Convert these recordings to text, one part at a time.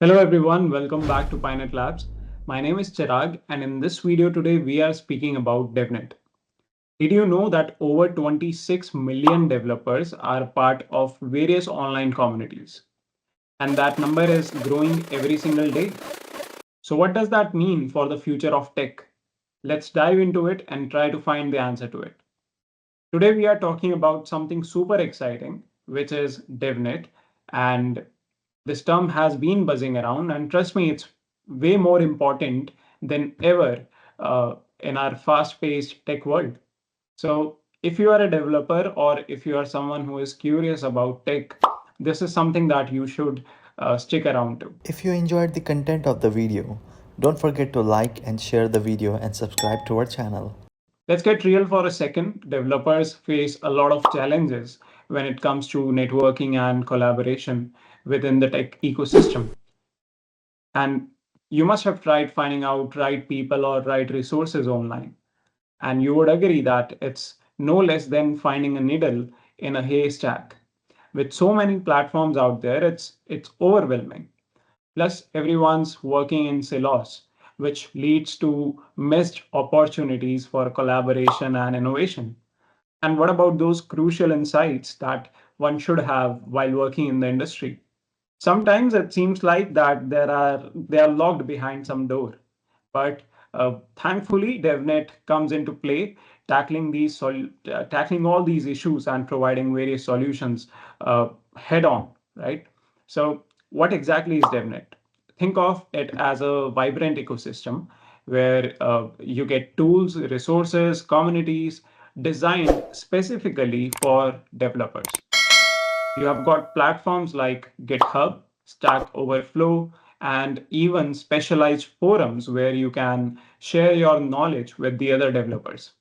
Hello everyone, welcome back to PyNet Labs. My name is Chirag, and in this video today we are speaking about DevNet. Did you know that over 26 million developers are part of various online communities? And that number is growing every single day. So what does that mean for the future of tech? Let's dive into it and try to find the answer to it. Today we are talking about something super exciting, which is DevNet, and this term has been buzzing around, and trust me, it's way more important than ever in our fast-paced tech world. So, if you are a developer or if you are someone who is curious about tech, this is something that you should stick around to. If you enjoyed the content of the video, don't forget to like and share the video and subscribe to our channel. Let's get real for a second. Developers face a lot of challenges when it comes to networking and collaboration within the tech ecosystem. And you must have tried finding out right people or right resources online. And you would agree that it's no less than finding a needle in a haystack. With so many platforms out there, it's overwhelming. Plus, everyone's working in silos, which leads to missed opportunities for collaboration and innovation. And what about those crucial insights that one should have while working in the industry? Sometimes it seems like that they are locked behind some door, but thankfully DevNet comes into play, tackling all these issues and providing various solutions head on, right? So what exactly is DevNet? Think of it as a vibrant ecosystem where you get tools, resources, communities designed specifically for developers. You have got platforms like GitHub, Stack Overflow, and even specialized forums where you can share your knowledge with the other developers.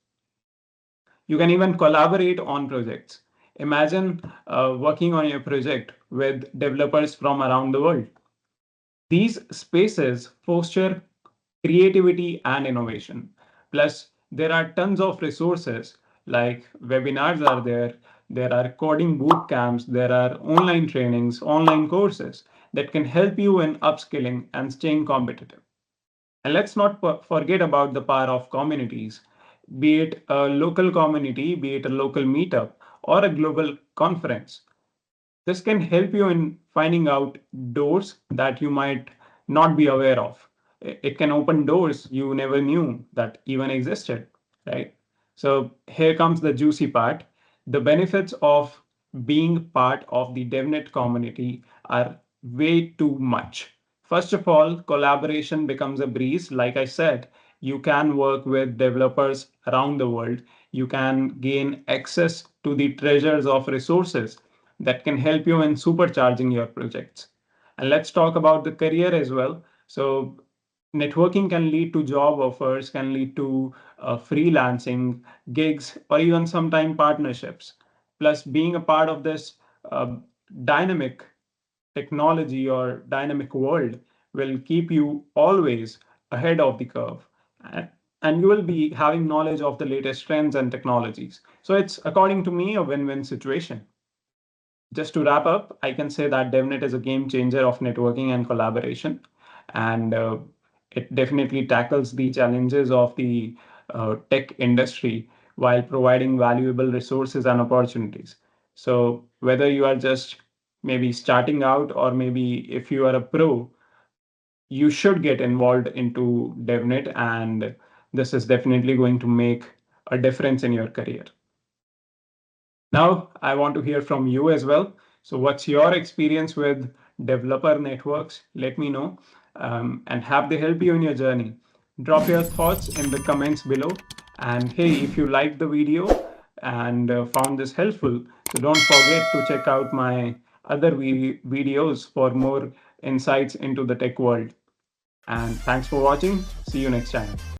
You can even collaborate on projects. Imagine working on your project with developers from around the world. These spaces foster creativity and innovation. Plus, there are tons of resources like webinars are there are coding boot camps, there are online trainings, online courses that can help you in upskilling and staying competitive. And let's not forget about the power of communities, be it a local community, be it a local meetup, or a global conference. This can help you in finding out doors that you might not be aware of. It can open doors you never knew that even existed, right? So here comes the juicy part. The benefits of being part of the DevNet community are way too much. First of all, collaboration becomes a breeze. Like I said, you can work with developers around the world. You can gain access to the treasures of resources that can help you in supercharging your projects. And let's talk about the career as well. So, networking can lead to job offers, can lead to freelancing, gigs, or even sometime partnerships. Plus, being a part of this uh, dynamic technology or dynamic world will keep you always ahead of the curve. And and you will be having knowledge of the latest trends and technologies. So it's, according to me, a win-win situation. Just to wrap up, I can say that DevNet is a game changer of networking and collaboration, and it definitely tackles the challenges of the tech industry while providing valuable resources and opportunities. So whether you are just maybe starting out or maybe if you are a pro, you should get involved into DevNet, and this is definitely going to make a difference in your career. Now, I want to hear from you as well. So, what's your experience with developer networks? Let me know. And have they help you in your journey? Drop your thoughts in the comments below. And hey, if you liked the video and found this helpful, so don't forget to check out my other videos for more insights into the tech world. And thanks for watching. See you next time.